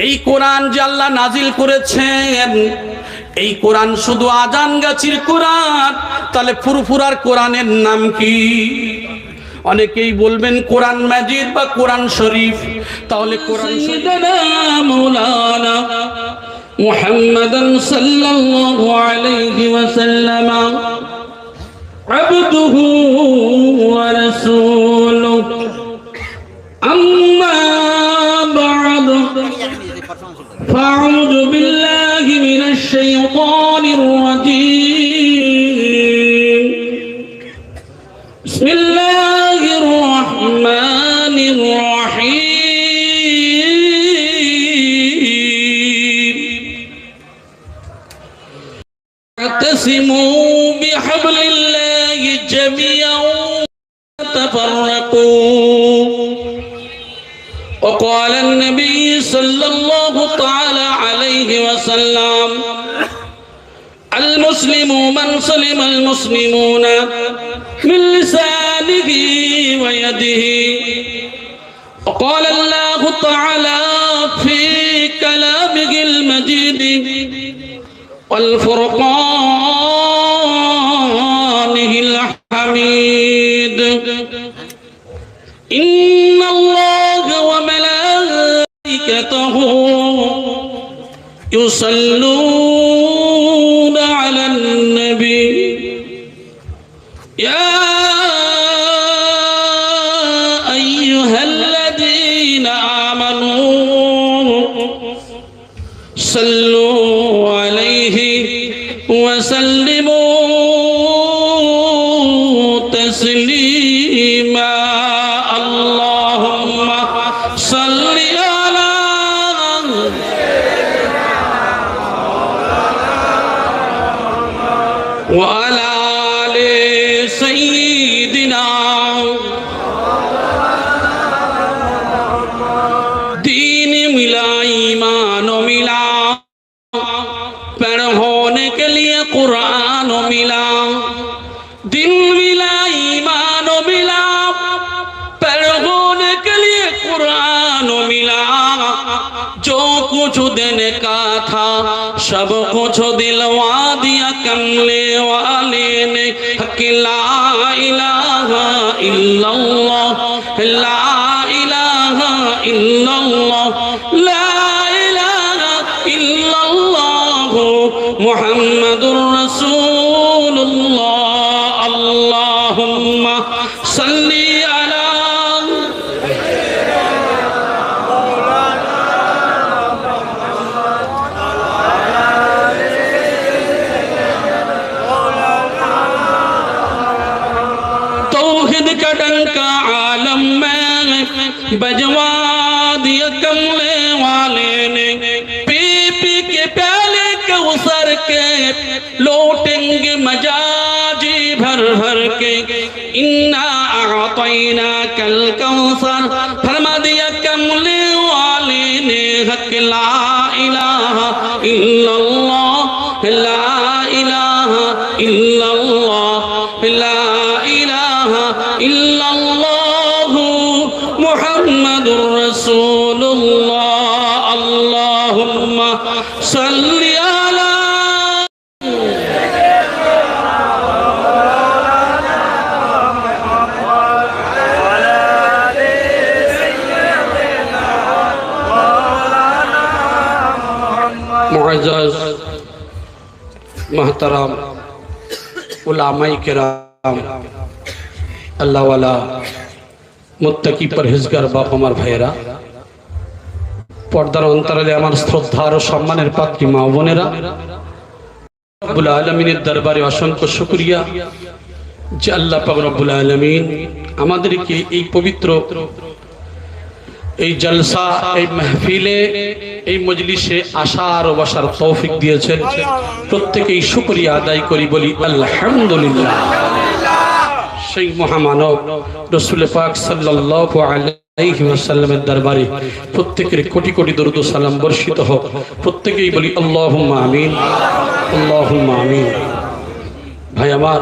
এই কোরআন যে আল্লাহ নাজিল করেছেন, এই কোরআন শুধু আজান গাছির কোরআন, তাহলে ফুরফুরার কোরআনের নাম কি? অনেকেই বলবেন কোরআন মাজিদ বা কোরআন শরীফ। তাহলে কোরআন সাইয়্যিদানা মাওলানা মুহাম্মাদান সাল্লাল্লাহু আলাইহি ওয়াসাল্লাম আবদুহু ওয়া রাসূলুহু আম্মা বা'দ ফাআউযু বিল্লাহি মিনাশ শাইতানির রাজীম। বিসমিল্লাহির রহমানির রহিম। আতাসিমু বিহাবলিল্লাহি জামিআন তাফাররাকু। وقال النبي صلى الله تعالى عليه وسلم المسلم من سلم المسلمون من لسانه ويده. وقال الله تعالى في كلامه المجيد والفرقانه الحميد إن الله وملائكته يصلون على النبي يا أيها الذين آمنوا صلوا عليه وسلموا تسليما. اللهم صل على وعلى آل سيدنا. दीन मिला ईमान मिला, पर होने के लिए कुरान मिला। दिन मिला ईमान मिला, पर होने के लिए कुरान मिला। जो कुछ देने का था सब कुछ दिलवा दिया कमले वाले ने। हक ला इलाहा इल्लल्लाह, ला इलाहा इल्लल्लाह, ला इलाहा इल्लल्लाह मुहम्मदुर रसूलुल्लाह। अल्लाहुम्मा सल्ली अला तौहीद का डंका आलम में बजवा दिया कमले वाले ने। पी पी के प्याले कौसर के लौटेंगे मजाजी भर भर के। इन्ना आतैना कल कौसर फरमा दिया कमले वाले ने। हक ला इलाहा इल्लल्लाह, ला इलाहा इल्लल्लाह, ला इलाहा इल्लल्लाह मुहम्मदुर रसूलुल्लाह। अल्लाहुम्मा सल्ली अला मुअज़्ज़ज़ मोहतरम उलामाए किराम, अल्लाह वाला मुत्तकी परहेजगार बाप আমার ভাইয়েরা, পর্দার অন্তরালে আমার শ্রদ্ধার ও সম্মানের পাত্রী মা বোনেরা, রব্বুল আলামিনের দরবারে অসংখ্য শুকরিয়া যে আল্লাহ পাক রব্বুল আলামিন আমাদেরকে এই পবিত্র এই জলসা, এই মাহফিলে, এই মজলিসে আসার ও বসার তৌফিক দিয়েছেন। প্রত্যেকেই শুকরিয়া আদায় করি, বলি আলহামদুলিল্লাহ। সেই মহামানব রাসূল পাক সাল্লাল্লাহু আলাইহি ওয়াসাল্লামের দরবারে প্রত্যেকের কোটি কোটি দরুদ ও সালাম বর্ষিত হোক। প্রত্যেকেই বলি আল্লাহুম্মা আমিন, আল্লাহুম্মা আমিন। ভাই আমার,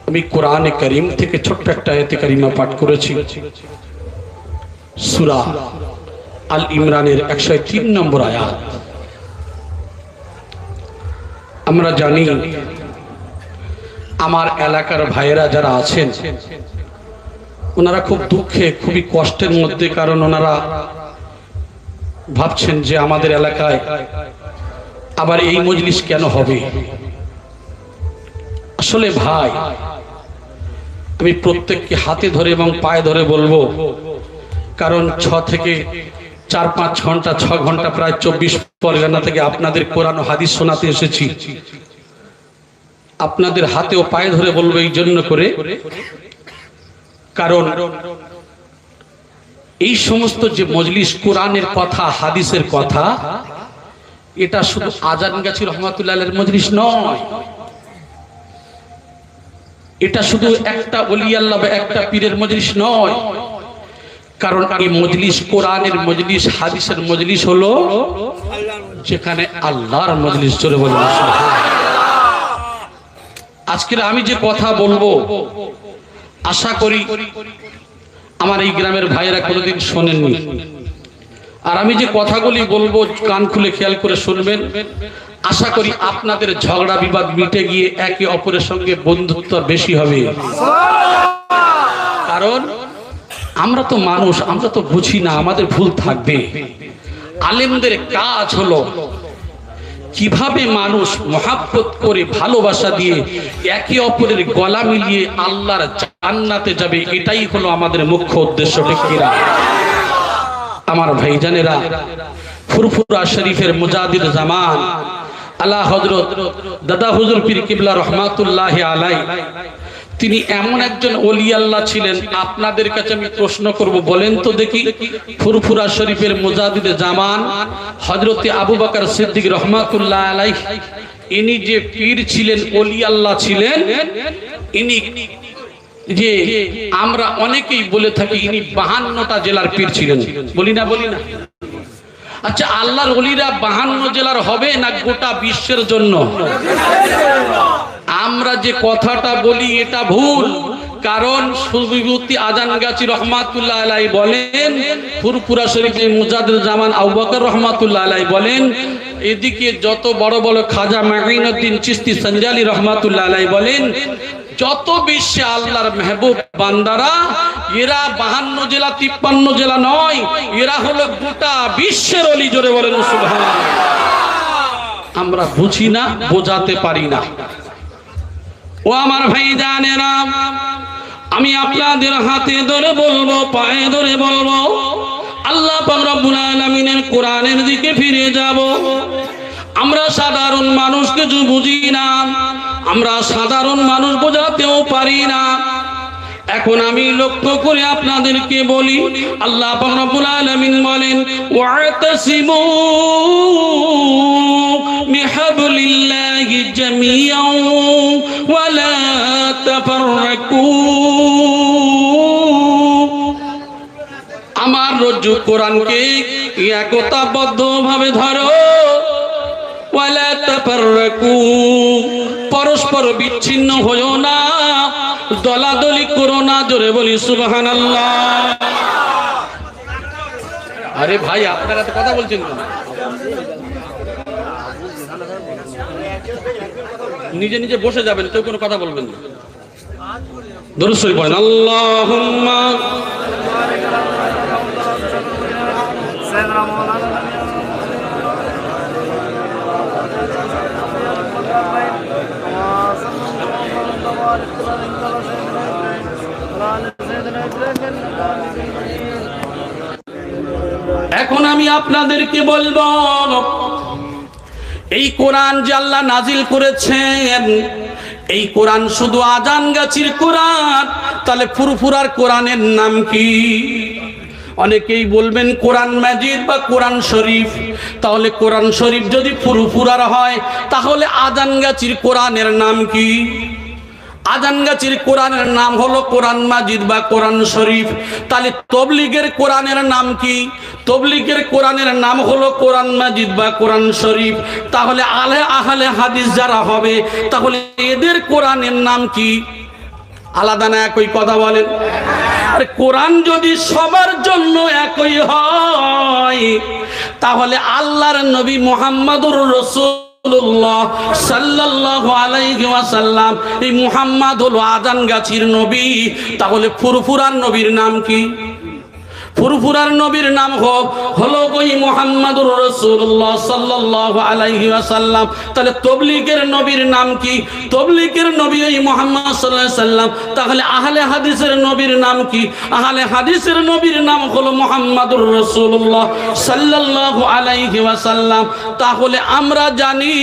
আমি কোরআনে কারীম থেকে ছোট্ট একটা আয়াতে কারিমা পাঠ করেছি। সূরা আল ইমরানের 103 নম্বর আয়াত। আমরা জানি আমার এলাকার ভাইয়েরা যারা আছেন ওনারা খুব দুঃখে, খুবই কষ্টের মধ্যে, কারণ ওনারা ভাবছেন যে আমাদের এলাকায় আবার এই মজলিস কেন হবে। আসলে ভাই, আমি প্রত্যেককে হাতে ধরে এবং পায়ে ধরে বলবো, কারণ 6 থেকে 4-5 ঘন্টা, 6 ঘন্টা, প্রায় 24 পরগনা থেকে আপনাদের কোরআন ও হাদিস শোনাতে এসেছি। আপনাদের হাতে ও পায়ে ধরে বলবো এই জন্য করে, কারণ এই সমস্ত যে মজলিস, কোরআনের কথা, হাদিসের কথা, এটা শুধু আজান গাছি রহমাতুল্লাহ আলাইহির মজলিস নয়। এটা শুধু একটা ওলি আল্লাহ বা একটা পীরের মজলিস নয়, কারণ এই মজলিস কোরআনের মজলিস, হাদিসের মজলিস হলো যেখানে আল্লাহর মজলিস। জোরে বলুন সুবহানাল্লাহ। আজকে আমি যে কথা বলবো, আশা করি আমার এই গ্রামের ভাইয়েরা কোনোদিন শোনেননি। আর আমি যে কথাগুলি বলবো কান খুলে খেয়াল করে শুনবেন। আশা করি আপনাদের ঝগড়া বিবাদ মিটে গিয়ে একে অপরের সঙ্গে বন্ধুত্ব বেশি হবে। কারণ আমরা তো মানুষ, আমরা তো বুঝি না, আমাদের ভুল থাকবে। আলেমদের কাজ হলো কিভাবে মানুষ মহাব্বত করে, ভালোবাসা দিয়ে একে অপরের গলা মিলিয়ে আল্লাহর জান্নাতে যাবে, এটাই হলো আমাদের মুখ্য উদ্দেশ্য। ঠিক কিনা আমার ভাইজানেরা? ফুরফুরা শরীফের মুজাদ্দিদ জামান আলা হযরত দাদা হুজুর পীর কিবলা রহমাতুল্লাহি আলাইহি, তিনি এমন একজন ওলি আল্লাহ ছিলেন। আপনাদের কাছে আমি প্রশ্ন করব, বলেন তো দেখি, ফুরফুরা শরীফের মুজাদ্দিদ জামান হযরত আবু বকর সিদ্দিক রহমাতুল্লাহ আলাইহি, ইনি যে পীর ছিলেন, ওলি আল্লাহ ছিলেন, ইনি যে আমরা অনেকেই বলে থাকি ইনি 52টা জেলার পীর ছিলেন। বলি না? আচ্ছা, আল্লাহর ওলিরা 52 জেলার হবে না গোটা বিশ্বের জন্য? আমরা যে কথাটা বলি এটা ভুল, কারণ সুবিভূতি আজানগাছি রহমাতুল্লাহ আলাইহি বলেন, ফুরফুরা শরীফের মুজাদ্দিদ জামান আবু বকর রহমাতুল্লাহ আলাইহি বলেন, এদিকে যত বড় বড় খাজা মাঈনুদ্দিন চিশতি সঞ্জালি রহমাতুল্লাহ আলাইহি বলেন, যত বিশ্বে আল্লাহর মেহবুব বান্দারা, এরা 52 জেলা 53 জেলা নয়, এরা হলো গোটা বিশ্বের ওলি। জোরে বলেন সুবহানাল্লাহ। আমরা বুঝি না, বোঝাতে পারি না। ও আমার ভাই জানেরা, আমি আপনাদের হাতে ধরে বলবো, পায়ে ধরে বলবো, আল্লাহ পাক রব্বুল আলামিনের কোরআনের দিকে ফিরে যাব। আমরা সাধারণ মানুষ কিছু বুঝি না, আমরা সাধারণ মানুষ বোঝাতেও পারি না। এখন আমি লক্ষ্য করে আপনাদেরকে বলি, আল্লাহ পাক রব্বুল আলামিন বলেন, ওয়াতাসিমু বিহাবলিল্লাহি জামিআন ওয়া লা তাফাররাকু। আমার রজ্জু কোরআনকে একতাবদ্ধভাবে ধরো, ওয়া লা তাফাররাকু, পরস্পর বিচ্ছিন্ন হয়ো না, দলাদলি করো না। জোরে বলি সুবহানাল্লাহ। আরে ভাই, আপনারা তো কথা বলছেন কেন? নিজে নিজে বসে যাবেন, কেউ কোনো কথা বলবেন না। দরুদ শরীফ পড়েন, আল্লাহুম্মা এখন আমি আপনাদেরকে বলবো, এই কোরআন যে আল্লাহ নাজিল করেছেন, এই কোরআন শুধু আজানগাছির কোরআন, তাহলে ফুরফুরার কোরআনের নাম কি? অনেকেই বলবেন কোরআন মাজিদ বা কোরআন শরীফ। তাহলে কোরআন শরীফ যদি ফুরফুরার হয়, তাহলে আজানগাছির কোরআনের নাম কি? আজানগাছির কোরআনের নাম হলো কোরআন মাজিদ বা কোরআন শরীফ। তাহলে তবলিগের কোরআনের নাম কি? তবলিগের কোরআনের নাম হলো কোরআন মাজিদ বা কোরআন শরীফ। তাহলে আহলে হাদিস যারা হবে, তাহলে এদের কোরআনের নাম কি? আলাদা না একই কথা বলেন? আর কোরআন যদি সবার জন্য একই হয় তাহলে আল্লাহর নবী মুহাম্মদুর রাসূলুল্লাহ সাল্লাল্লাহু আলাইহি ওয়াসাল্লাম, এই মুহাম্মদ হলো আজান গাছির নবী। তাহলে ফুরফুরার নবীর নাম কি? ফুরফুরার নবীর নাম হলো ওই মুহাম্মদুর রাসূলুল্লাহ সাল্লাল্লাহু আলাইহি ওয়াসাল্লাম। তাহলে তবলিগের নবীর নাম কি? তবলিগের নবী ওই মুহাম্মদ সাল্লাল্লাহু আলাইহি ওয়াসাল্লাম। তাহলে আহলে হাদিসের নবীর নাম কি? আহলে হাদিসের নবীর নাম হলো মুহাম্মদুর রাসূলুল্লাহ সাল্লাল্লাহু আলাইহি ওয়াসাল্লাম। তাহলে আমরা জানি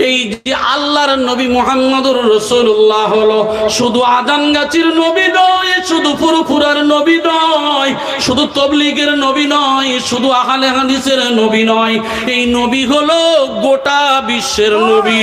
এই যে আল্লাহর নবী মুহাম্মদুর রাসূলুল্লাহ হলো শুধু আজান গাছির নবী নয়, শুধু ফুরফুরার নবী নয়, শুধু তবলিগের নবী নয়, শুধু আহলে হাদিসের নবী নয়, এই নবী হলো গোটা বিশ্বের নবী।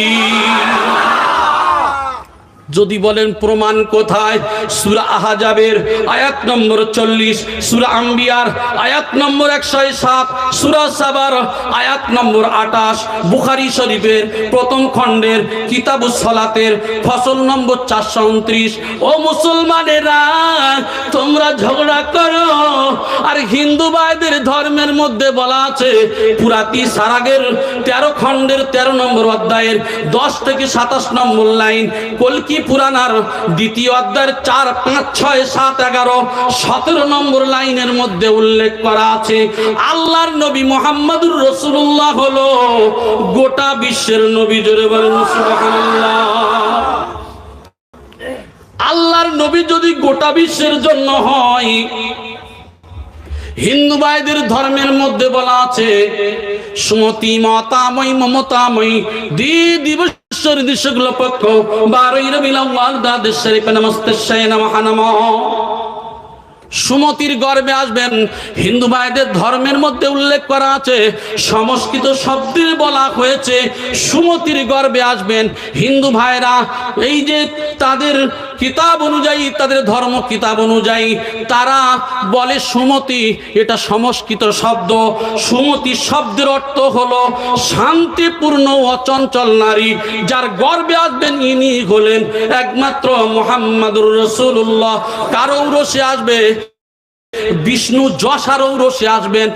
যদি বলেন প্রমাণ কোথায়? সূরা আহজাবের আয়াত নম্বর 40, সূরা আম্বিয়ার আয়াত নম্বর 107, সূরা সাবার আয়াত নম্বর 28, বুখারী শরীফের প্রথম খণ্ডের কিতাবুস সালাতের ফসল নম্বর 429। ও মুসলমানেরা, তোমরা ঝগড়া করো আর হিন্দু ভাইদের ধর্মের মধ্যে বলা আছে পুরাতি সারাগের 13 খণ্ডের 13 নম্বর অধ্যায়ের 10 থেকে 27 নম্বর লাইন, কলকি পুরানার দ্বিতীয় অধ্যায়ের 4, 5, 6, 7, 11, 17 নম্বর লাইনের মধ্যে উল্লেখ করা আছে আল্লাহর নবী মুহাম্মদুর রাসূলুল্লাহ হলো গোটা বিশ্বের নবী। জোরে বলেন সুবহানাল্লাহ। আল্লাহর নবী যদি গোটা বিশ্বের জন্য হয়, হিন্দু ভাইদের ধর্মের মধ্যে বলা আছে সুমতি মতাময়ী মমতাময়ী দিবস দিশগুলো পক্ষ 12 রবিউল আউয়াল দাদের শরীফে নমস্তে শায়না মহানামা। সুমতির গর্ভে আসবেন। হিন্দু ভাইদের ধর্মের মধ্যে উল্লেখ করা আছে, সংস্কৃত শব্দে বলা হয়েছে সুমতির গর্ভে আসবেন। হিন্দু ভাইরা এই যে তাদের কিতাব অনুযায়ী, তাদের ধর্ম কিতাব অনুযায়ী তারা বলে সুমতি, এটা সংস্কৃত শব্দ। সুমতি শব্দের অর্থ হলো শান্তিপূর্ণ অচঞ্চল নারী। যার গর্ভে আসবেন ইনি হলেন একমাত্র মুহাম্মদুর রাসূলুল্লাহ। কারো উরসে আসবে বিষ্ণু, যশার উরসে আসবেন।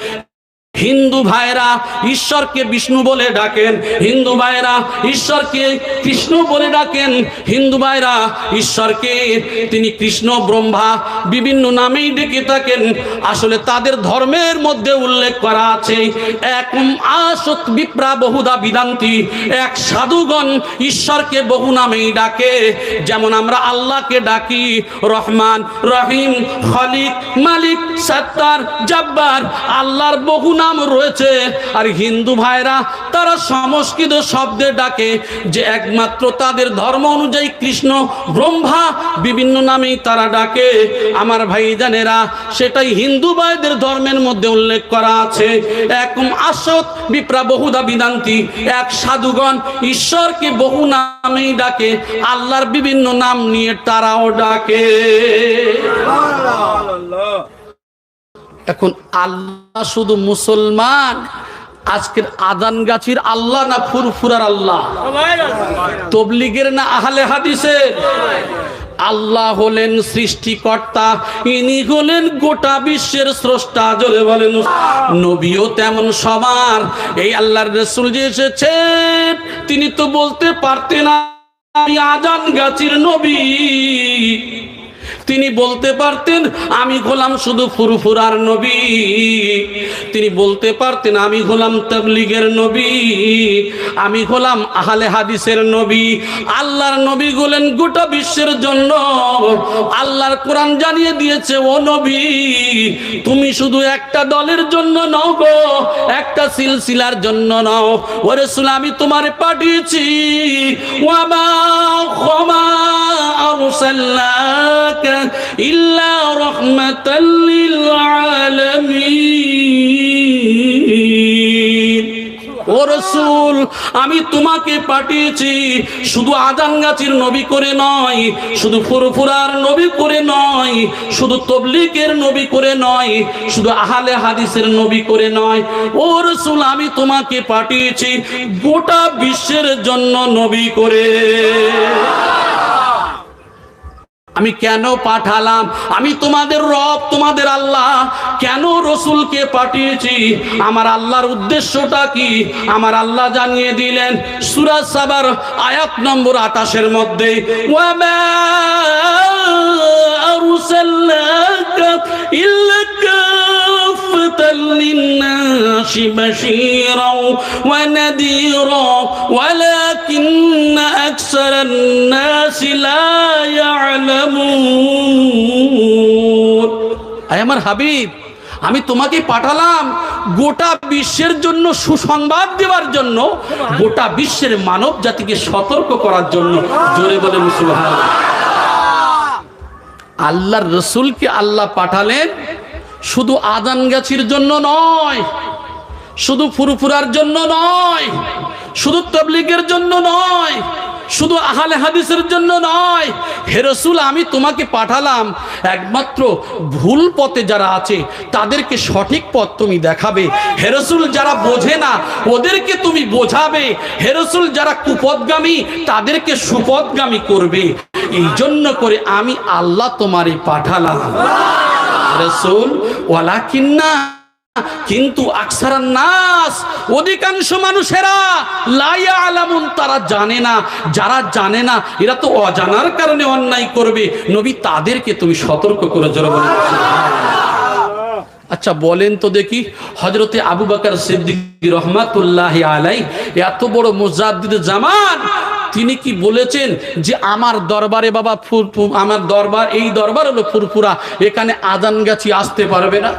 হিন্দু ভাইরা ঈশ্বরকে বিষ্ণু বলে ডাকেন, হিন্দু ভাইরা ঈশ্বরকে কৃষ্ণ বলে ডাকেন, হিন্দু ভাইরা ঈশ্বরকে তিনি কৃষ্ণ ব্রহ্মা বিভিন্ন নামেই ডেকে থাকেন। আসলে তাদের ধর্মের মধ্যে উল্লেখ করা আছে একম আসত বিপ্রা বহুদা বিদান্তি, এক সাধুগণ ঈশ্বরকে বহু নামেই ডাকে। যেমন আমরা আল্লাহকে ডাকি রহমান, রহিম, খালিক, মালিক, সত্তার, জব্বার, আল্লাহর বহু নাম রয়েছে। আর হিন্দু ভাইরা তারা সংস্কৃত শব্দে ডাকে যে একমাত্র তাদের ধর্ম অনুযায়ী কৃষ্ণ ব্রহ্মা বিভিন্ন নামেই তারা ডাকে। আমার ভাইজানেরা, সেটাই হিন্দু ভাইদের ধর্মের মধ্যে উল্লেখ করা আছে একম আসত বিপ্রা বহুদা বিদান্তি, এক সাধুগণ ঈশ্বরকে বহু নামেই ডাকে, আল্লাহর বিভিন্ন নাম নিয়ে তারাও ডাকে। এখন আল্লাহ শুধু মুসলমান, আজকের আজান গাছির আল্লাহ না ফুরফুরার আল্লাহ? তবলিগের না আহলে হাদিসের? আল্লাহ হলেন সৃষ্টিকর্তা, ইনি হলেন গোটা বিশ্বের স্রষ্টা। জোরে বলেন। নবীও তেমন সবার। এই আল্লাহর রাসূল যে এসেছেন তিনি তো বলতে পারতেন আমি আজান গাছির নবী। তিনি বলতে পারতেন আমি হলাম শুধু ফুরফুরার নবী। তিনি বলতে পারতেন আমি হলাম তাবলীগের নবী, আমি হলাম আহলে হাদিসের নবী। আল্লাহর নবী হলেন গোটা বিশ্বের জন্য। আল্লাহর কোরআন জানিয়ে দিয়েছে ও নবী তুমি শুধু একটা দলের জন্য নও গো, একটা সিলসিলার জন্য নও। ও রাসূল আমি তোমারে পাঠিয়েছি ওয়া মা খামা আরসালনাকা ইল্লা রাহমাতাল লিল আলামিন। ও রাসূল আমি তোমাকে পাঠিয়েছি শুধু আজান গাছির নবী করে নয়, শুধু ফুরফুরার নবী করে নয়, শুধু তাবলীগের নবী করে নয়, শুধু আহলে হাদিসের নবী করে নয়। ও রাসূল আমি তোমাকে পাঠিয়েছি গোটা বিশ্বের জন্য নবী করে। আমি কেন পাঠালাম, আমি তোমাদের রব, তোমাদের আল্লাহ কেন রসুলকে পাঠিয়েছি, আমার আল্লাহর উদ্দেশ্যটা কি, আমার আল্লাহ জানিয়ে দিলেন সূরা সাবার আয়াত নম্বর 28 মধ্যে, ওয়ামা আরসালনাকা ইল্লা কাফাতাল লিন্নাসি বাশীরাও ওয়া নাযীরা ওয়ালাকিন্না আকসারান নাসি লা ইয়ালামুন। আয় আমার হাবিব, আমি তোমাকে পাঠালাম গোটা বিশ্বের জন্য সুসংবাদ দেওয়ার জন্য, গোটা বিশ্বের মানব জাতিকে সতর্ক করার জন্য। জোরে বলেন সুবহানাল্লাহ। আল্লাহর রসুলকে আল্লাহ পাঠালেন শুধু আজান গাছির জন্য নয়, শুধু ফুরফুরার জন্য নয়, শুধু তাবলীগের জন্য নয়, শুধু আহলে হাদিসের জন্য নয়। হে রাসূল, আমি তোমাকে পাঠালাম একমাত্র ভুল পথে যারা আছে তাদেরকে সঠিক পথ তুমি দেখাবে। হে রাসূল, যারা বোঝে না ওদেরকে তুমি বোঝাবে। হে রাসূল, যারা কুপথগামী তাদেরকে সুপথগামী করবে। এই জন্য করে আমি আল্লাহ তোমারে পাঠালাম। রাসূল, ওয়ালাকিন্না, কিন্তু আকসারান নাস, অধিকাংশ মানুষেরা লা ইয়ালামুন, তারা জানে না। যারা জানে না এরা তো অজানার কারণে অন্যায় করবে। নবী তাদেরকে তুমি সতর্ক করে জোরে বলেন। আচ্ছা বলেন তো দেখি, হযরতে আবু বকর সিদ্দিক রাহমাতুল্লাহি আলাইহি এত বড় মুজাদ্দিদ জামান, তিনি কি বলেছেন যে আমার দরবারে বাবা আমার দরবার, এই দরবার হলো ফুরফুরা, এখানে আজান গাছি আসতে পারবে না,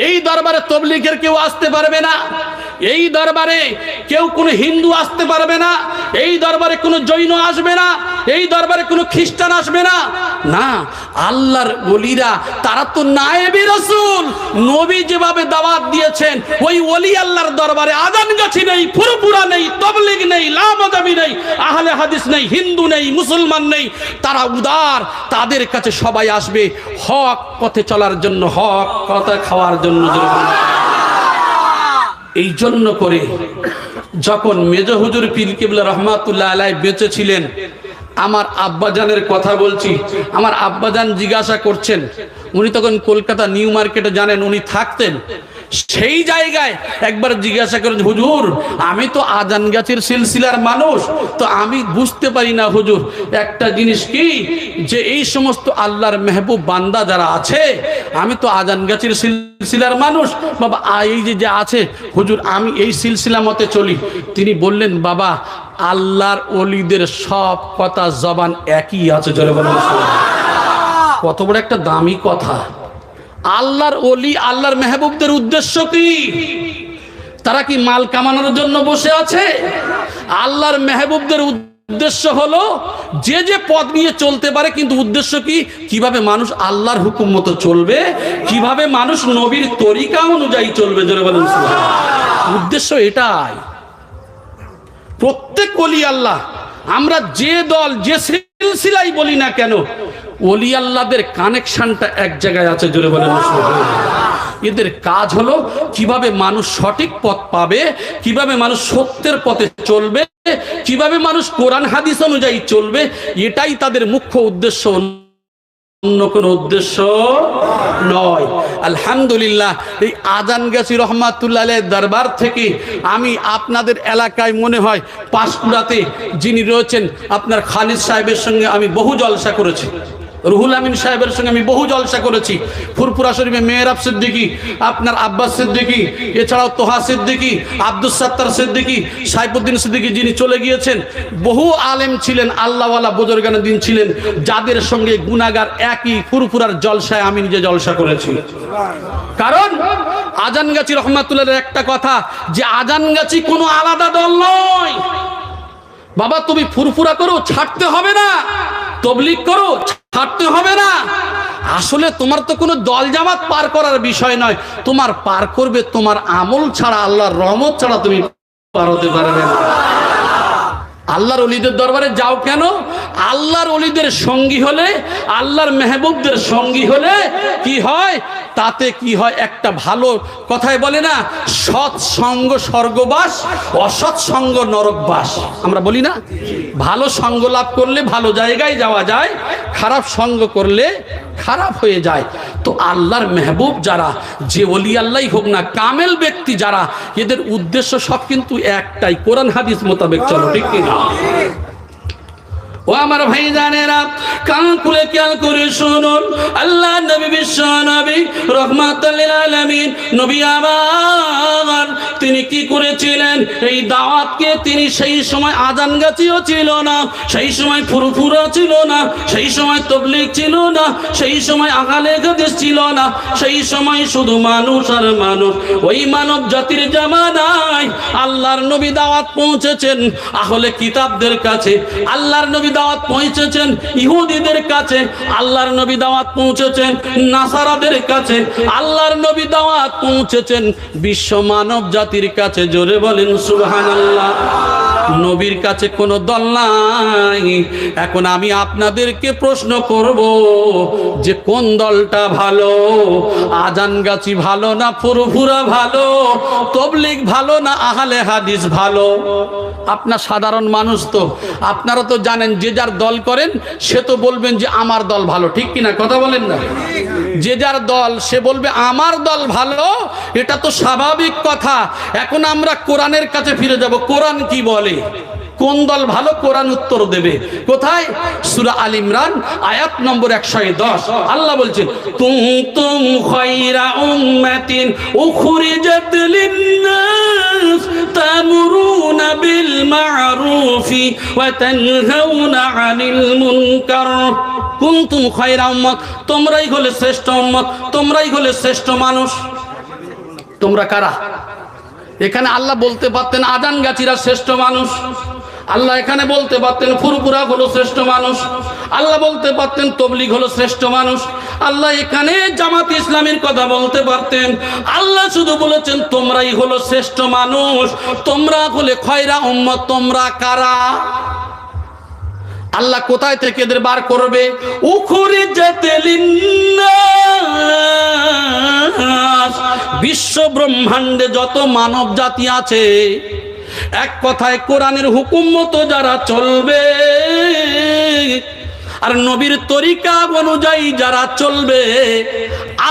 এই দরবারে তাবলীগের কেউ আসতে পারবে না, এই দরবারে কেউ কোনো হিন্দু আসতে পারবে না, এই দরবারে কোনো জৈন আসবে না, এই দরবারে কোনো খ্রিস্টান আসবে না। না, আল্লাহর ওলিরা তারা তো নায়েবে রাসূল। নবী যেভাবে দাওয়াত দিয়েছেন ওই ওলি আল্লাহর দরবারে আজান গাছি নেই, ফুরফুরা নেই, তাবলীগ নেই, লামাদাবি নেই, আহলে হাদিস নেই, হিন্দু নেই, মুসলমান নেই, তারা উদার। তাদের কাছে সবাই আসবে হক পথে চলার জন্য, হক কথা খাওয়ার জন্য। এই জন্য করে যখন মেজো হুজুর পীর কিবলা রহমাতুল্লাহ আলাইহি বেঁচে ছিলেন, আমার আব্বাজানের কথা বলছি, আমার আব্বাজান জিজ্ঞাসা করছেন, উনি তখন কলকাতা নিউ মার্কেটে জানেন উনি থাকতেন, সেই জায়গায় একবার জিজ্ঞাসা করেন, হুজুর আমি তো আজান গাছের সিলসিলার মানুষ, তো আমি বুঝতে পারি না হুজুর একটা জিনিস কি, যে এই সমস্ত আল্লাহর মেহবুব বান্দা যারা আছে, আমি তো আজান গাছের সিলসিলার মানুষ বাবা, এই যে আছে হুজুর আমি এই সিলসিলা মতে চলি। তিনি বললেন, বাবা আল্লাহর ওলিদের সব কথা জবান একই আছে। জোরে বলেন কত বড় একটা দামি কথা। আল্লাহর ওলি, আল্লাহর মেহবুবদের উদ্দেশ্য কি? তারা কি মাল কামানোর জন্য বসে আছে? আল্লাহর মেহবুবদের উদ্দেশ্য হলো যে যে পথ নিয়ে চলতে পারে, কিন্তু উদ্দেশ্য কি? কিভাবে মানুষ আল্লাহর হুকুম মতো চলবে, কিভাবে মানুষ নবীর তরিকা অনুযায়ী চলবে। জোরে বলেন সুবহানাল্লাহ। উদ্দেশ্য এটাই। প্রত্যেক ওলি আল্লাহ, আমরা যে দল যে সিলসিলাই বলি না কেন, ওলি আল্লাহদের কানেকশনটা এক জায়গায় আছে। জোরে বলেন সুবহানাল্লাহ। এদের কাজ হলো কিভাবে মানুষ সঠিক পথ পাবে, কিভাবে মানুষ সত্যের পথে চলবে, কিভাবে মানুষ কোরআন হাদিস অনুযায়ী চলবে, এটাই তাদের মুখ্য উদ্দেশ্য, অন্য কোনো উদ্দেশ্য নয়। আলহামদুলিল্লাহ, এই আজান গাছি রহমাতুল্লাহ আলাইহির দরবার থেকে আমি আপনাদের এলাকায় মনে হয় পাঁশকুড়াতে যিনি রয়েছেন আপনার খালিদ সাহেবের সঙ্গে আমি বহু জলসা করেছি, রুহুল আমিন সাহেবের সঙ্গে আমি বহু জলসা করেছি, ফুরফুরা শরীফে মেহরাব সিদ্দিকী, আপনার আব্বাস সিদ্দিকী, এছাড়াও তোহা সিদ্দিকী, আব্দুস সাত্তার সিদ্দিকী, সাইফুদ্দিন সিদ্দিকী যিনি চলে গিয়েছেন, বহু আলেম ছিলেন, আল্লাহওয়ালা বুজুর্গানের দিন ছিলেন, যাদের সঙ্গে গুনাহগার একই ফুরফুরার জলসায় আমি নিজে জলসা করেছি। কারণ আজানগাছি রহমাতুল্লাহর একটা কথা, যে আজানগাছি কোনো আলাদা দল নয়। বাবা তুমি ফুরফুরা করো, ছাড়তে হবে না, তাবলীগ করো, ছাড়তে হবে না। আসলে তোমার তো কোনো দল জামাত পার করার বিষয় নয়, তোমার পার করবে তোমার আমল ছাড়া, আল্লাহর রহমত ছাড়া তুমি পার হতে পারবে না। আল্লাহর ওলিদের দরবারে যাও কেন? আল্লাহর ওলিদের সঙ্গী হলে, আল্লাহর মেহবুবদের সঙ্গী হলে কি হয়? তাতে কি হয়? একটা ভালো কথায় বলে না, সৎসঙ্গ স্বর্গবাস, অসৎ সঙ্গ নরকবাস। আমরা বলি না, ভালো সঙ্গ লাভ করলে ভালো জায়গায় যাওয়া যায়, খারাপ সঙ্গ করলে খারাপ হয়ে যায়। তো আল্লাহর মেহবুব যারা, যে ওলি আল্লাহই হোক না, কামেল ব্যক্তি যারা, এদের উদ্দেশ্য সব কিন্তু একটাই, কোরআন হাদিস মোতাবেক চলো, ঠিক কিনা? ও আমার ভাই জানেরা, কান খুলে খেয়াল করে শুনুন, আল্লাহ নবী, বিশ্ব নবী, রহমাতুল লিল আলামিন নবী আমার, তিনি কি করেছিলেন? এই দাওয়াতকে তিনি সেই সময় আজান গাছিও ছিল না, সেই সময় ফুরফুরা ছিল না, সেই সময় তাবলীগ ছিল না, সেই সময় আহলে হাদিস ছিল না, সেই সময় শুধু মানুষ আর মানুষ। ওই মানব জাতির জামানায় আল্লাহর নবী দাওয়াত পৌঁছেছেন আহলে কিতাবদের কাছে, আল্লাহর নবী দাওয়াত পৌঁছেছেন ইহুদিদের কাছে, আল্লাহর নবী দাওয়াত পৌঁছেছেন নাসারাদের কাছে, আল্লাহর নবী দাওয়াত পৌঁছেছেন বিশ্ব মানব জাতির কাছে। জোরে বলেন সুবহানাল্লাহ। নবীর কাছে কোনো দল নাই। এখন আমি আপনাদেরকে প্রশ্ন করব যে কোন দলটা ভালো? আজান গাছি ভালো না ফুরফুরা ভালো? তাবলীগ ভালো না আহলে হাদিস ভালো? আপনার সাধারণ মানুষ তো, আপনারা তো জানেন, যে যার দল করেন সে তো বলবেন যে আমার দল ভালো, ঠিক কিনা? কথা বলেন না? যে যার দল সে বলবে আমার দল ভালো, এটা তো স্বাভাবিক কথা। এখন আমরা কোরআনের কাছে ফিরে যাব, কোরআন কি বলে? কোন দল ভালো? কোরআন উত্তর দেবে। কোথায়? সূরা আল ইমরান আয়াত নম্বর 110। আল্লাহ বলছেন, কুনতুম খায়রা উম্মাতিন উখরিজাত লিন-নাস তা'মুরুনা বিল মা'রুফি ওয়া তানহাউনা আনিল মুনকার। কুনতুম খায়রা উম্মাত, তোমরাই হলে শ্রেষ্ঠ উম্মত, তোমরাই হলে শ্রেষ্ঠ মানুষ। তোমরা কারা? এখানে আল্লাহ বলতে পারতেন আজান গাছিরা শ্রেষ্ঠ মানুষ, আল্লাহ এখানে বলতে পারতেন ফুরফুরা হলো শ্রেষ্ঠ মানুষ, আল্লাহ বলতে পারতেন তাবলীগ হলো শ্রেষ্ঠ মানুষ, আল্লাহ এখানে জামাত ইসলামীর কথা বলতে পারতেন। আল্লাহ শুধু বলেছেন তোমরাই হলো শ্রেষ্ঠ মানুষ, তোমরা হলে খয়রা উম্মত। তোমরা কারা? আল্লাহ কোথায় থেকে এদের বার করবে? উখরিজাত লিন-নাস, বিশ্ব ব্রহ্মাণ্ডে যত মানব জাতি আছে, এক কথায় কোরআনের হুকুম মতো যারা চলবে আর নবীর তরিকা অনুযায়ী যারা চলবে,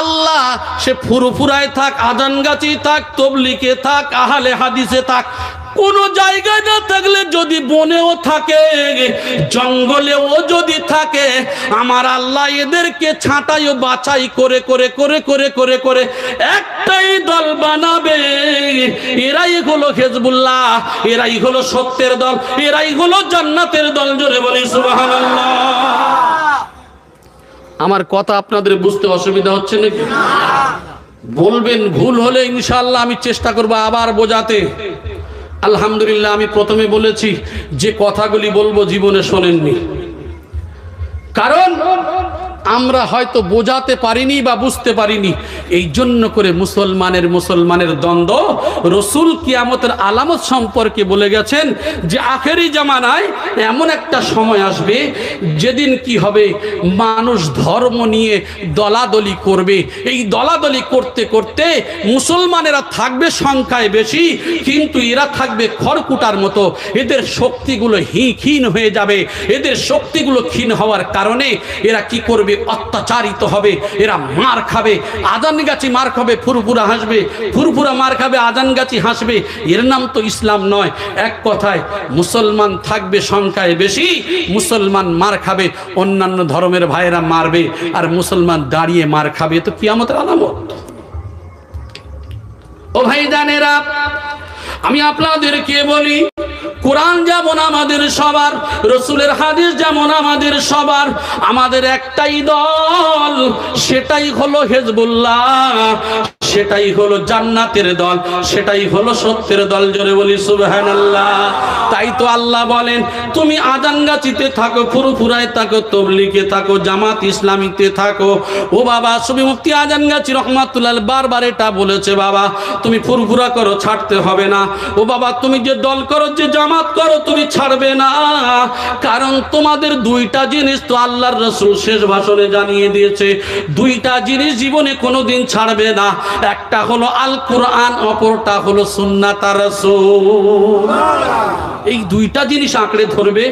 আল্লাহ সে ফুরফুরায় থাক, আজান গাছি থাক, তাবলীগে থাক, আহলে হাদিসে থাক, কোন জায়গায় না থাকলে যদি বনেও থাকে, জঙ্গলেও যদি থাকে, আমার আল্লাহ এদেরকে ছাঁটাই ও বাছাই করে করে করে করে করে করে একটাই দল বানাবে। এরাই হলো হিজবুল্লাহ, এরাই হলো সত্যের দল, এরাই হলো জান্নাতের দল। জোরে বলি সুবহানাল্লাহ। আমার কথা আপনাদের বুঝতে অসুবিধা হচ্ছে নাকি? বলবেন ভুল হলে ইনশাআল্লাহ আমি চেষ্টা করব আবার বোঝাতে। আলহামদুলিল্লাহ, আমি প্রথমে বলেছি যে কথাগুলি বলবো জীবনে শোনেননি, কারণ আমরা হয়তো বোঝাতে পারিনি বা বুঝতে পারিনি। এই জন্য করে মুসলমানের দ্বন্দ্ব। রসুল কিয়ামতের আলামত সম্পর্কে বলে গেছেন যে আখেরি জামানায় এমন একটা সময় আসবে যেদিন কি হবে, মানুষ ধর্ম নিয়ে দলাদলি করবে। এই দলাদলি করতে করতে মুসলমানেরা থাকবে সংখ্যায় বেশি, কিন্তু এরা থাকবে খড়কুটার মতো। এদের শক্তিগুলো ক্ষীণ হয়ে যাবে। এদের শক্তিগুলো ক্ষীণ হওয়ার কারণে এরা কি করবে? অত্যাচারিত হবে, এরা মার খাবে। আজান গাছি মার খাবে, ফুরফুরা হাসবে, ফুরফুরা মার খাবে, আজান গাছি হাসবে। এর নাম তো ইসলাম নয়। এক কথায় মুসলমান থাকবে সংখ্যায় বেশি, মুসলমান মার খাবে, অন্যান্য ধর্মের ভাইয়েরা মারবে, আর মুসলমান দাঁড়িয়ে মার খাবে। তো কিয়ামতের আলামত। ও ভাইজানেরা, আমি আপনাদেরকে বলি, কোরআন যেমন আমাদের সবার, রসুলের হাদিস যেমন আমাদের সবার, আমাদের একটাই দল, সেটাই হলো হিজবুল্লাহ। সেটাই হলো জান্নাতের দল, সেটাই হলো সত্যের দল। জোরে বলি সুবহানাল্লাহ। তাই তো আল্লাহ বলেন, তুমি আজানগাছিতে থাকো, ফুরফুরায় থাকো, তবলিগে থাকো, জামাত ইসলামীতে থাকো। ও বাবা, সুফি মুফতি আজানগাছি রহমাতুল্লাহ বারবার এটা বলেছে, বাবা তুমি ফুরফুরা করো, ছাড়তে হবে না। ও বাবা, তুমি যে দল করো, যে জামাত করো, তুমি ছাড়বে না। কারণ তোমাদের দুইটা জিনিস তো আল্লাহর রাসূল শেষ ভাষণে জানিয়ে দিয়েছে, দুইটা জিনিস জীবনে কোনোদিন ছাড়বে না। একটা হলো আল কোরআন, অপরটা হলো সুন্নাত রাসূল। এই দুইটা জিনিস আঁকড়ে ধরবে,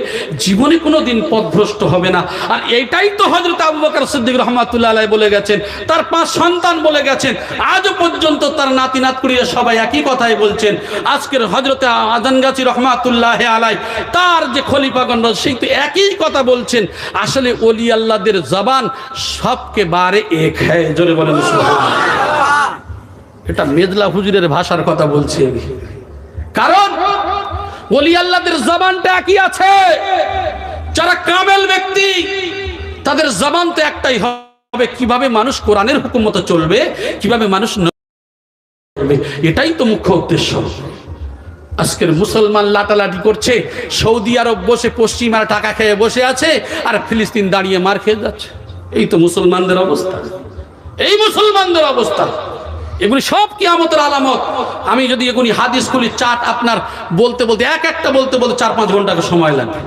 জীবনে কোনোদিন পথভ্রষ্ট হবে না। আর এইটাই তো হযরত আবু বকর সিদ্দিক রাহমাতুল্লাহ আলাইহি বলে গেছেন, তার 5 সন্তান বলে গেছেন, আজও পর্যন্ত তার নাতি নাতকুড়িরা সবাই একই কথাই বলছেন। আজকের হযরত আজানগাছি রহমাতুল্লাহ আলাইহি তার যে খলিফাগণ সেই তো একই কথা বলছেন। আসলে ওলি আল্লাহদের জবান সবকে বারে এক হয়। জোরে বলেন সুবহানাল্লাহ। এটা মেজলা হুজুরের ভাষার কথা বলছি আমি, কারণ ওলি আল্লাহদের জবানটা একই আছে। যারা কামেল ব্যক্তি তাদের জবান তো একটাই হবে, কিভাবে মানুষ কোরআনের হুকুম মতো চলবে, কিভাবে মানুষ চলবে, এটাই তো মুখ্য উদ্দেশ্য। আজকের মুসলমান লাটালাটি করছে, সৌদি আরব বসে পশ্চিমার টাকা খেয়ে বসে আছে, আর ফিলিস্তিন দাঁড়িয়ে মার খেয়ে যাচ্ছে। এই তো মুসলমানদের অবস্থা, এই মুসলমানদের অবস্থা। এগুলি সব কিয়ামতের আলামত। আমি যদি এগুলি হাদিসগুলি চাট আপনার বলতে বলতে একটা বলতে বলতে 4-5 ঘন্টা সময় লাগবে।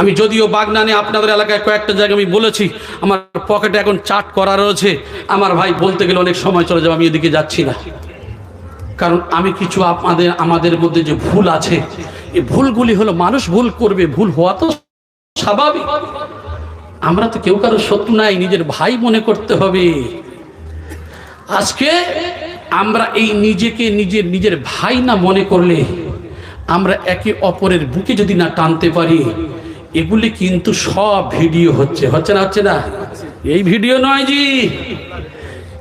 আমি যদিও বাগনানে আপনাদের এলাকায় কয়েকটা জায়গায় আমি বলেছি, আমার পকেটে এখন চাট করা রয়েছে, আমার ভাই বলতে গেলে অনেক সময় চলে যাবে, আমি এদিকে যাচ্ছি না। কারণ আমি কিছু আমাদের মধ্যে যে ভুল আছে, এই ভুলগুলি হলো, মানুষ ভুল করবে, ভুল হওয়া তো স্বাভাবিক। আমরা তো কেউ কারো শত্রু নাই, নিজের ভাই মনে করতে হবে। আজকে আমরা এই নিজেকে নিজের ভাই না মনে করলে, আমরা একে অপরের বুকে যদি না টানতে পারি, এগুলি কিন্তু সব ভিডিও হচ্ছে না? এই ভিডিও নয় জি,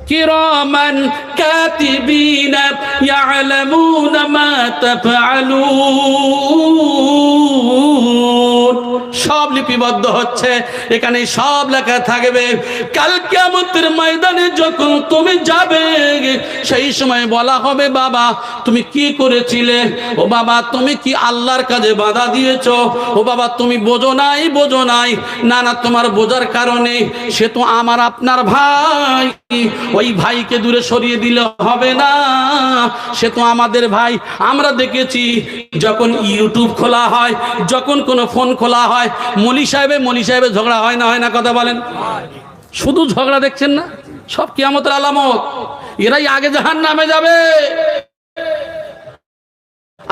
কিরামান কাতিবিনা ইয়ালামুনা মা তাফআলুন, সব লিপিবদ্ধ হচ্ছে, এখানে সব লেখা থাকবে। কাল কিয়ামতের ময়দানে যখন তুমি যাবে, সেই সময় বলা হবে, বাবা তুমি কি করেছিলে? ও বাবা তুমি কি আল্লাহর কাজে বাধা দিয়েছো? ও বাবা তুমি বোঝো নাই। না, তোমার বোঝার কারণে সে তো আমার আপনার ভাই, ওই ভাইকে দূরে সরিয়ে দিলে হবে না, সে তো আমাদের ভাই। আমরা দেখেছি যখন ইউটিউব খোলা হয়, যখন কোনো ফোন খোলা হয়, মলি সাহেবে ঝগড়া হয় না? কথা বলেন। শুধু ঝগড়া দেখছেন না? সব কিয়ামতের আলামত। এরাই আগে জাহান্নামে যাবে।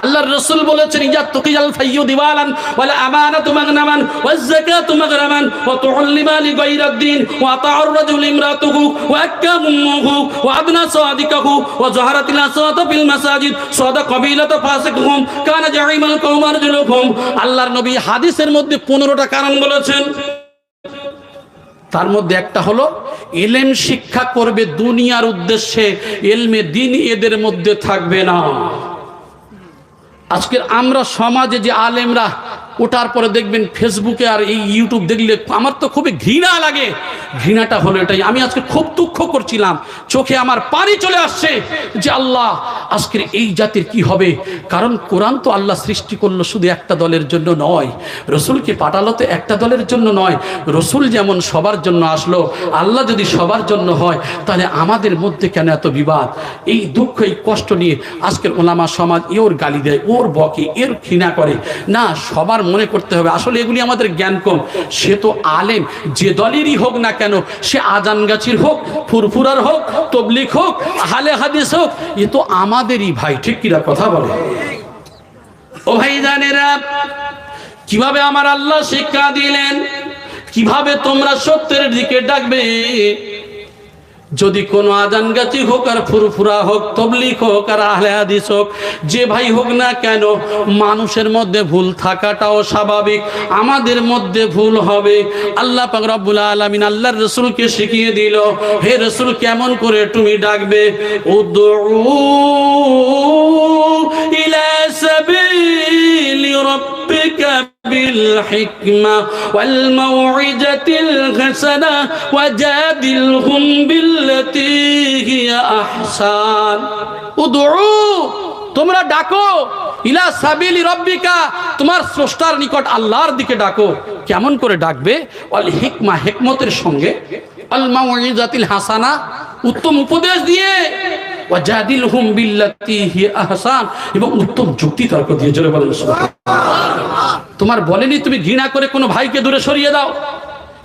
আল্লাহর রাসূল বলেছেন, ইজা তুকিয়াল ফাইয়ু দিওয়ালান ওয়াল আমানাতু মাগনামান ওয়াজ যাকাতু মাগরামান ওয়া তুআল্লিমা লিগাইরাদ-দ্বীন ওয়া তা'আর রাজুল ইমরাতুহু ওয়া আকামুহু ওয়া আদনা সাদিকাহু ওয়া যাহারাতিল আসওয়াতু ফিল মাসাজিদ সাদা কবিলাতু ফাসিকুহুম কানা জাইমাল কওম আরজুলুহুম। আল্লাহর নবী হাদিসের মধ্যে 15টা কারণ বলেছেন। তার মধ্যে একটা হলো ইলম শিক্ষা করবে দুনিয়ার উদ্দেশ্যে, ইলমে দ্বীন এদের মধ্যে থাকবে না। আজকের আমরা সমাজে যে আলেমরা ওঠার পরে দেখবেন ফেসবুকে আর এই ইউটিউব দেখলে আমার তো খুবই ঘৃণা লাগে। ঘৃণাটা হলো এটাই, আমি আজকে খুব দুঃখ করছিলাম, চোখে আমার পানি চলে আসছে যে আল্লাহ আজকের এই জাতির কি হবে। কারণ কোরআন তো আল্লাহ সৃষ্টি করলো শুধু একটা দলের জন্য নয়, রসুলকে পাঠালো তো একটা দলের জন্য নয়। রসুল যেমন সবার জন্য আসলো, আল্লাহ যদি সবার জন্য হয়, তাহলে আমাদের মধ্যে কেন এত বিবাদ? এই দুঃখ, এই কষ্ট নিয়ে আজকের ওলামা সমাজ ওর গালি দেয়, ওর বকে, এর ঘৃণা করে। না, সবার মনে করতে হবে আসলে এগুলি আমাদের জ্ঞান কম। সে তো আলেম, যে দলেরই হোক না কেন, সে আজানগাছির হোক, ফুরফুরার হোক, তবলিগ হোক, আহলে হাদিস হোক, এ তো আমাদেরই ভাই। ঠিক কিনা কথা বলে? ও ভাই জানেরা, কিভাবে আমার আল্লাহ শিক্ষা দিলেন, কিভাবে তোমরা সত্যের দিকে ডাকবে। যদি কোনো আজানগাছি হোক আর ফুরফুরা হোক, তবলিগ হোক আর আহলে হাদিস হোক, যে ভাই হোক না কেন, মানুষের মধ্যে ভুল থাকাটাও স্বাভাবিক, আমাদের মধ্যে ভুল হবে। আল্লাহ পাক রব্বুল আলামিন আল্লাহর রাসূলকে শিখিয়ে দিল, হে রাসূল কেমন করে তুমি ডাকবে। উদউ ইলা সাবিলি রাব্বিকা بالحكمة والموعظة الحسنة وجادلهم بالتي هي আহসান। উদউ, তোমরা ডাকো, ইলা সাবিলি রাব্বিকা, তোমার স্রষ্টার নিকট আল্লাহর দিকে ডাকো। কেমন করে ডাকবে? ওয়াল হিকমা, হিকমতের সঙ্গে, আল মাউইজাতিল হাসানা, উত্তম উপদেশ দিয়ে, ওয়াজাদিলহুম বিল্লাতি হিয়া আহসান, এবং উত্তম যুক্তি তর্ক দিয়ে। জোরে বলেন সুবহানাল্লাহ। তোমার বলেনি তুমি ঘৃণা করে কোনো ভাইকে দূরে সরিয়ে দাও,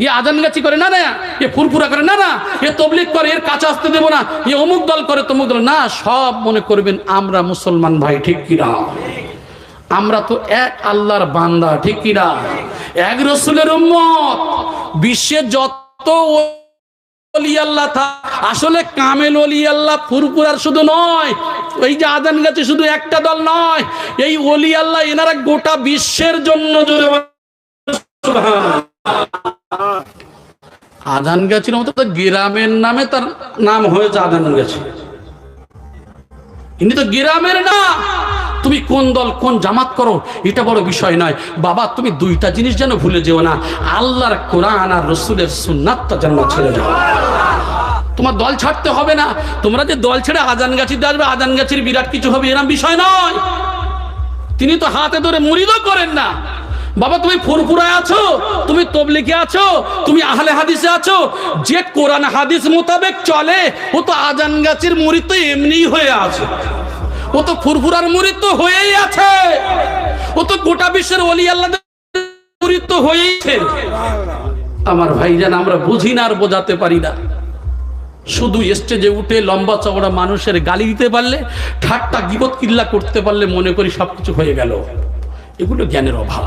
এ আজানগাছি করে না, না এ ফুরফুরা করে না, না এ তবলিগ করে, এর কাছে আসতে দেবো না, এ অমুক দল করে তমুক দল না, সব মনে করবেন আমরা মুসলমান ভাই, ঠিক কিনা? আমরা তো এক আল্লাহর বান্দা, ঠিক কিনা? এক রাসূলের উম্মত। বিশ্বে যত ওলি আল্লাহ আসলে কামেল ওলি আল্লাহ ফুরফুরার শুধু নয়, এই যে আজানগাছি শুধু একটা দল নয়, এই ওলি আল্লাহ এনারা গোটা বিশ্বের জন্য। জোরে আজানগাছির মতো গ্রামের নামে তার নাম হয়েছে আজানগাছি, ইনি তো গ্রামের না। তুমি কোন দল কোন জামাত করো এটা বড় বিষয় নয় বাবা, তুমি দুইটা জিনিস যেন ভুলে যেও না, আল্লাহর কোরআন আর রাসূলের সুন্নাতটা যেন ছেড়ে যাও। তোমার দল ছাড়তে হবে না, তোমরা যে দল ছেড়ে আজানগাছিতে আসবে, আজানগাছির বিরাট কিছু হবে এরকম বিষয় নয়। তিনি তো হাতে ধরে মুরিদও করেন না। বাবা তুমি ফুরফুরায় আছো, তুমি তবলিগে আছো, তুমি আহলে হাদিসে আছো, যে কোরআন হাদিস মোতাবেক চলে ও তো আজানগাছির মুরিদ তো এমনিই হয়ে আছে, ও তো ফুরফুরার মুরিদ তো হয়েই আছে, ও তো গোটা বিশ্বের ওলি আল্লাহর মুরিদ তো হয়েইছে। আমার ভাইজান, আমরা বুঝি না আর বোঝাতে পারি না। শুধু স্টেজে উঠে লম্বা চওড়া মানুষের গালি দিতে পারলে, ঠাট্টা গীবত কিল্লা করতে পারলে মনে করি সবকিছু হয়ে গেল। এগুলো জ্ঞানের অভাব।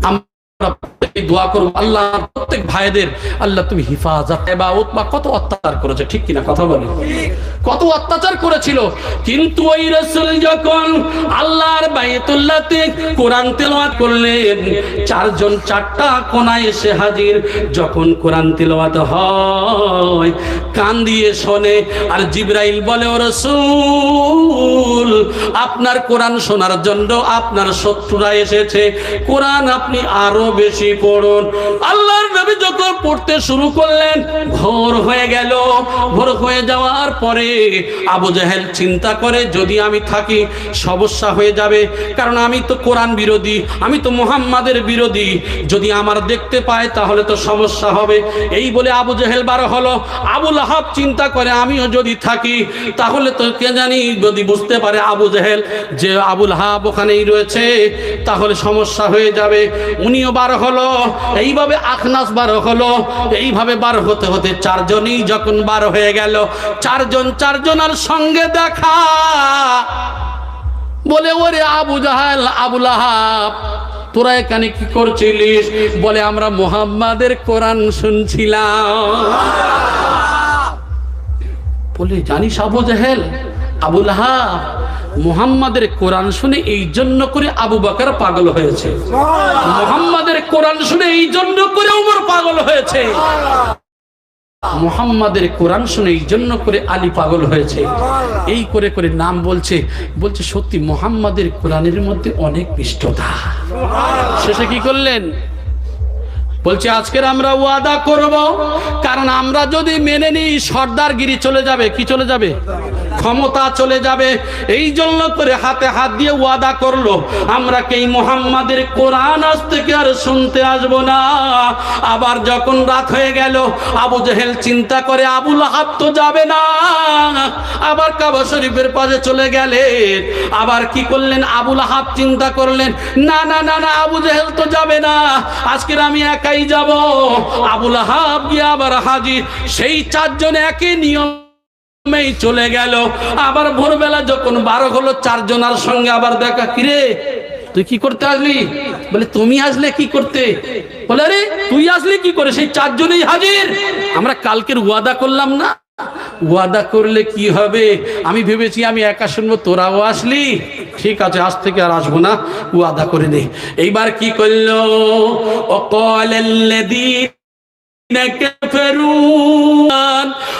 আমরা দোয়া করব আল্লাহ প্রত্যেক ভাইদের, আল্লাহ তুমি হিফাজত ইবাদত, বা কত অত্যাচার করেছে, ঠিক কিনা কথা বলে, কত অত্যাচার করেছিল। কিন্তু ওই রাসূল যখন আল্লাহর বাইতুল্লাহতে কোরআন তেলাওয়াত করলেন, চারজন চারটা কোনায় এসে হাজির। যখন কোরআন তেলাওয়াত হয় কান দিয়ে শোনে, আর জিবরাইল বলে ও রাসূল আপনার কোরআন শোনার জন্য আপনার শত্রুরা এসেছে, কোরআন আপনি আরো বেশি পড়ুন। আল্লাহর নবী যখন পড়তে শুরু করলেন, ভোর হয়ে গেল। ভোর হয়ে যাওয়ার পরে আবু জাহেল চিন্তা করে যদি আমি থাকি সমস্যা হয়ে যাবে, কারণ আমি তো কোরআন বিরোধী, আমি তো মুহাম্মাদের বিরোধী, যদি আমার দেখতে পায় তাহলে তো সমস্যা হবে। এই বলে আবু জাহেল বার হলো। আবু লাহাব চিন্তা করে আমিও যদি থাকি তাহলে তো কে জানি যদি বুঝতে পারে আবু জাহেল যে আবু লাহাব ওখানেই রয়েছে, তাহলে সমস্যা হয়ে যাবে। উনিও বার হলো, এইভাবে আখনাস বার হলো। এইভাবে বার হতে হতে চারজনই যখন বার হয়ে গেল, চারজনের সঙ্গে দেখা। বলে ওরে আবু জাহেল, আবু লাহাব তোরা এখানে কি করছিলিস? বলে আমরা মুহাম্মাদের কোরআন শুনছিলাম। বলে জানিস আবু জাহেল, আবু লাহাব মুহাম্মাদের কোরআন শুনে এই জন্য করে আবু বকর পাগল হয়েছে, মুহাম্মাদের কোরআন শুনে এই জন্য করে ওমর পাগল হয়েছে, মুহাম্মাদের কোরআন শুনে এই জন্য করে আলী পাগল হয়েছে। এই করে করে নাম বলছে। বলছে সত্যি মুহাম্মাদের কোরআনের মধ্যে অনেক পৃষ্ঠতা। শেষে কি করলেন? বলছে আজকের আমরা ওয়াদা করব, কারণ আমরা যদি মেনে নিই সর্দারগিরি চলে যাবে। কি চলে যাবে? ক্ষমতা চলে যাবে। এই জন্য করে হাতে হাত দিয়ে ওয়াদা করলো, আমরা কি মুহাম্মাদের কোরআন আজ থেকে আর শুনতে আসব না। আবার যখন রাত হয়ে গেল, আবু জাহেল চিন্তা করে আবু লাহাব তো যাবে না। আবার কাবা শরীফের পাশে চলে গেলেন। আবার কি করলেন? আবু লাহাব চিন্তা করলেন না না না না, আবু জাহেল তো যাবে না, আজকের আমি একাই যাব। আবু লাহাব গিয়ে আবার হাজির। সেই চারজন একই নিয়ম চলে গেল। আবার ভোরবেলা যখন 12 হলো, চারজনের সঙ্গে আবার দেখা। কিরে তুই কি করতে আসলি? বলে তুমি আসলে কি করতে? বলে আরে তুই আসলি কি করে? সেই চারজনেই হাজির। আমরা কালকের ওয়াদা করলাম না, ওয়াদা করলে কি হবে? আমি ভেবেছি আমি একা শুনবো, তোরাও আসলি, ঠিক আছে আজ থেকে আর আসবো না, ওয়াদা করে দে। এইবার কি করলো? অকালাল্লাযীনা কাফারু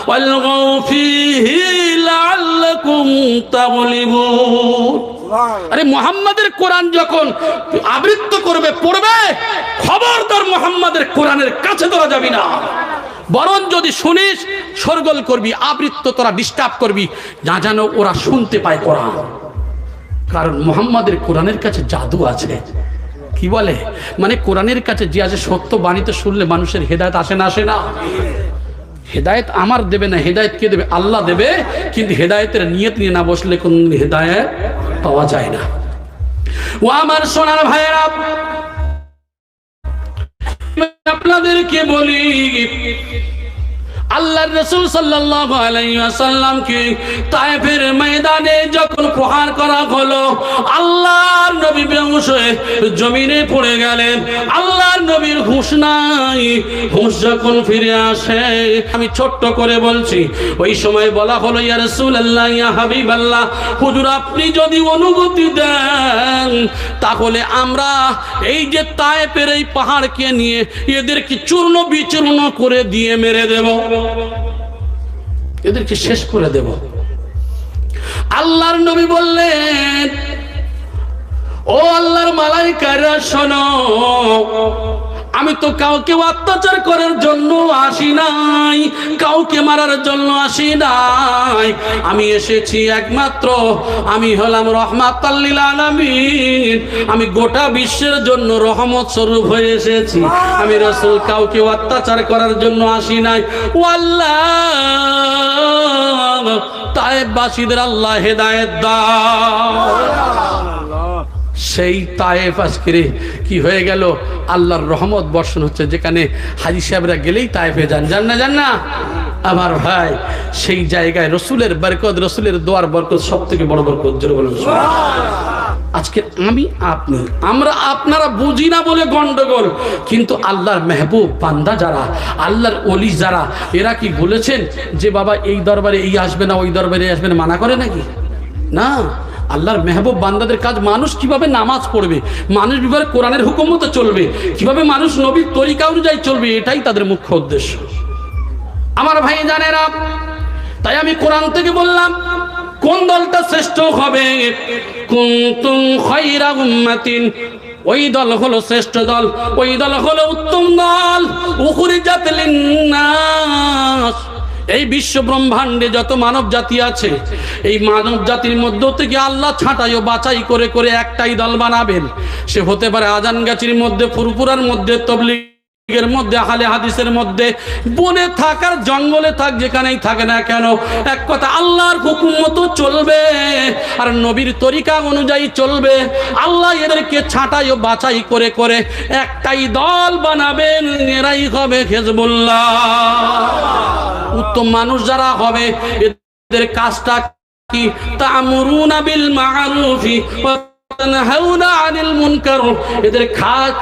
ওয়ালগাউ ফীহি লাআল্লাকুম তাগলিবুন। আরে মুহাম্মাদের কোরআন যখন আবৃত্ত করবে, পড়বে, খবরদার মুহাম্মাদের কোরআনের কাছে তোরা যাবি না। বরং যদি শুনিস শোরগোল করবি, আবৃত্ত তোরা ডিস্টার্ব করবি, না যেন ওরা শুনতে পায় কোরআন। কারণ মুহাম্মাদের কোরআনের কাছে জাদু আছে। কি বলে? মানে কোরআনের কাছে যে আছে সত্য বাণীতে শুনলে মানুষের হেদায়েত আসে না? আসে না? হেদায়েত আমার দেবে না, হেদায়েত কে দেবে? আল্লাহ দেবে। কিন্তু হেদায়েতের নিয়ত নিয়ে না বসলে কোন হেদায়েত পাওয়া যায় না। ও আমার সোনার ভাইয়েরা, আপনাদেরকে বলি, আল্লাহর রাসূল সাল্লাল্লাহু আলাইহি ওয়াসাল্লামকে তায়েফের ময়দানে যখন প্রহার করা হলো, আল্লাহর নবী বেহুশ হয়ে জমিনে পড়ে গেলেন। আল্লাহর নবীর হুঁশ নাই। হুঁশ যখন ফিরে আসে, আমি ছোট্ট করে বলছি, ওই সময় বলা হলো, ইয়া রাসূলুল্লাহ, ইয়া হাবিবাল্লাহ, হুজুর আপনি যদি অনুমতি দেন তাহলে আমরা এই যে তায়েফের এই পাহাড়কে নিয়ে এদেরকে চূর্ণ বিচূর্ণ করে দিয়ে মেরে দেব, এদেরকে শেষ করে দেব। আল্লাহর নবী বললেন, ও আল্লাহর মালাইকারা শোনো, আমি তো কাউকে অত্যাচার করার জন্য আসি নাই, কাউকে মারার জন্য আসি নাই। আমি এসেছি একমাত্র, আমি হলাম রাহমাতাল লিল আলামিন। আমি গোটা বিশ্বের জন্য রহমত স্বরূপ হয়ে এসেছি। আমি রাসূল কাউকে অত্যাচার করার জন্য আসি নাই। ও আল্লাহ, তায়েফবাসীদের আল্লাহ হেদায়েত দাও। সেই তায়েফ আজকে কি হয়ে গেল? আল্লাহর রহমত বর্ষণ হচ্ছে। যেখানে হাজী সাহেবরা গেলেই তায়েফে যান, যান না? যান না? আমার ভাই, সেই জায়গায় রসুলের বরকত, রসুলের দোয়ার বরকত সব থেকে বড় বরকত। জোরে বলুন সুবহানাল্লাহ। আজকে আমি আপনি আমরা আপনারা বুঝি না বলে গন্ডগোল, কিন্তু আল্লাহর মেহবুব বান্দা যারা, আল্লাহর ওলি যারা, এরা কি বলেছেন যে বাবা এই দরবারে এই আসবে না, ওই দরবারে আসবে না? মানা করে নাকি? না। আল্লাহর মেহবুব বান্দাদের কাজ মানুষ কিভাবে নামাজ পড়বে, মানুষ কিভাবে কোরআনের হুকুম মতো চলবে, কিভাবে মানুষ নবীর তরিকা অনুযায়ী চলবে, এটাই তাদের মুখ্য উদ্দেশ্য। আমার ভাই জানেরা, তাই আমি কোরআন থেকে বললাম, কোন দলটা শ্রেষ্ঠ হবে? কুনতুম খায়রা উম্মাতিন, ওই দল হলো শ্রেষ্ঠ দল, ওই দল হলো উত্তম দল। উখরিজাত লিন্নাস, এই বিশ্ব ব্রহ্মাণ্ডে যত মানব জাতি আছে, এই মানব জাতির মধ্য থেকে আল্লাহ ছাঁটাই ও বাছাই করে করে একটাই দল বানাবেন। সে হতে পারে আজানগাছির মধ্যে, ফুরফুরার মধ্যে, তবলিগের মধ্যে, আহলে হাদিসের মধ্যে, বনে থাকার জঙ্গলে থাক, যেখানেই থাকে না কেন, এক কথা আল্লাহর হুকুম মতো চলবে আর নবীর তরিকা অনুযায়ী চলবে। আল্লাহ এদেরকে ছাঁটাই ও বাছাই করে করে একটাই দল বানাবেন, এরাই হবে হিজবুল্লাহ। উত্তম মানুষ যারা হবে, এদের কাজটা কি? তা'মুরুনা বিল মা'রুফি ওয়া তানহাউনা আনিল মুনকার। এদের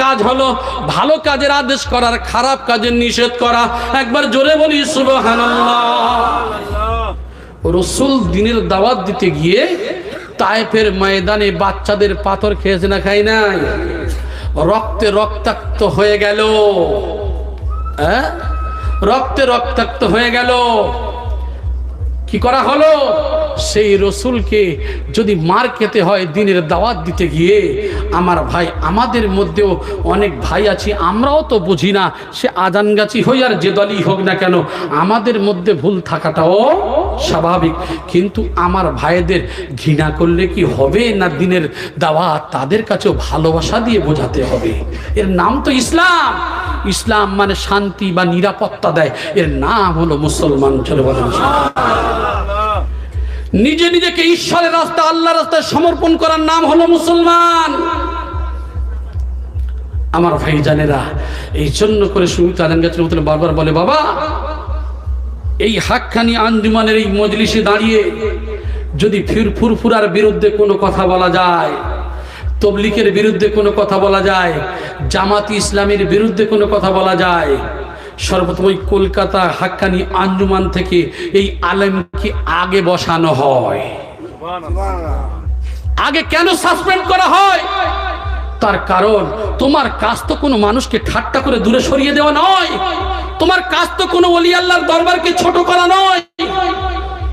কাজ হলো ভালো কাজের আদেশ করার, খারাপ কাজের নিষেধ করা। একবার জোরে বলি সুবহানাল্লাহ। রাসূল দ্বীনের দাওয়াত দিতে গিয়ে তায়েফের ময়দানে বাচ্চাদের পাথর খেয়েছে না? খাই নাই? রক্তে রক্তাক্ত হয়ে গেল, রক্তে রক্তাক্ত হয়ে গেল। কি করা হলো? সেই রসুলকে যদি মার খেতে হয় দ্বীনের দাওয়াত দিতে গিয়ে, আমার ভাই, আমাদের মধ্যেও অনেক ভাই আছি, আমরাও তো বুঝি না, সে আজানগাছি হই আর যে দলই হোক না কেন, আমাদের মধ্যে ভুল থাকাটাও স্বাভাবিক। কিন্তু আমার ভাইদের ঘৃণা করলে কি হবে না? দ্বীনের দাওয়াত তাদের কাছেও ভালোবাসা দিয়ে বোঝাতে হবে। এর নাম তো ইসলাম। ইসলাম মানে শান্তি বা নিরাপত্তা দেয়, এর নাম হলো মুসলমান। চলে বলেন, নিজে নিজেকে ঈশ্বরের রাস্তা, আল্লাহর রাস্তায় সমর্পণ করার নাম হলো মুসলমান। আমার ভাই জানেরা, এই জন্য করে সুমিত আজানগাছির মতন বারবার বলে, বাবা এই হাক্কানি আঞ্জুমানের এই মজলিসে দাঁড়িয়ে যদি ফুরফুরার বিরুদ্ধে কোনো কথা বলা যায়, তবলিগের বিরুদ্ধে কোনো কথা বলা যায়, জামাতি ইসলামের বিরুদ্ধে কোনো কথা বলা যায়, সর্বপ্রথম ওই কলকাতা হাক্কানি আঞ্জুমান থেকে এই আলেমকে আগে বসানো হয়। আগে কেন সাসপেন্ড করা হয়? তার কারণ তোমার কাজ তো কোনো মানুষকে ঠাট্টা করে দূরে সরিয়ে দেওয়া নয়, তোমার কাজ তো কোনো ওলি আল্লাহর দরবারকে ছোট করা নয়,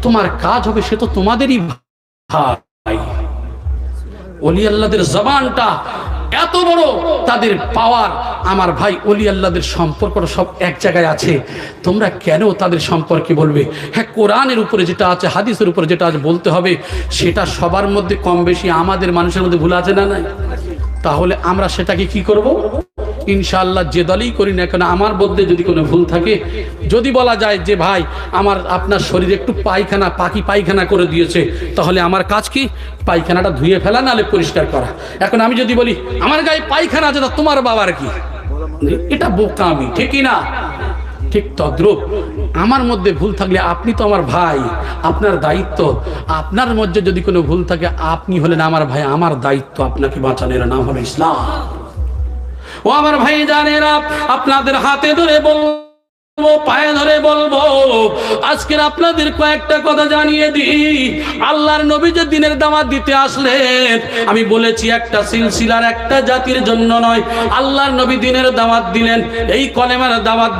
তোমার কাজ হবে সে তো তোমাদেরই ভাই। ওলি আল্লাহদের জবানটা এত বড় তাদের পাওয়ার। আমার ভাই ওলি আল্লাহদের সম্পর্কটা সব এক জায়গায় আছে, তোমরা কেন তাদের সম্পর্কে বলবে? হ্যাঁ, কোরআনের উপরে যেটা আছে, হাদিসের উপরে যেটা আছে বলতে হবে, সেটা সবার মধ্যে কম বেশি আমাদের মানুষের মধ্যে ভুল আছে না নাই? তাহলে আমরা সেটাকে কি করব? ইনশাআল্লাহ যে দলই করি না কেন, আমার মধ্যে যদি কোনো ভুল থাকে, যদি বলা যায় যে ভাই আপনার শরীরে একটু পায়খানা করে দিয়েছে, তাহলে আমার কাজ কি? পায়খানাটা ধুয়ে ফেলা, নাহলে পরিষ্কার করা। এখন আমি যদি বলি আমার গায়ে পায়খানা আছে, তা তোমার বাবার কি? এটা বোকামি, ঠিকই না? ঠিক তদ্রূপ আমার মধ্যে ভুল থাকলে আপনি তো আমার ভাই, আপনার দায়িত্ব। আপনার মধ্যে যদি কোনো ভুল থাকে, আপনি হলেন আমার ভাই, আমার দায়িত্ব আপনাকে বাঁচানোর নাম হলো ইসলাম। ও আমার ভাই জানেরা, আপনাদের হাতে ধরে বলবো, পায়ে ধরে বলবো, আজকের আপনাদের কয়েকটা কথা জানিয়ে দিই। আল্লাহর নবী যে দিনের দাওয়াত দিতে আসলেন, আমি বলেছি একটা সিলসিলার, একটা জাতির জন্য নয়। আল্লাহর নবী দিনের দাওয়াত দিলেন, এই কলেমার দাওয়াত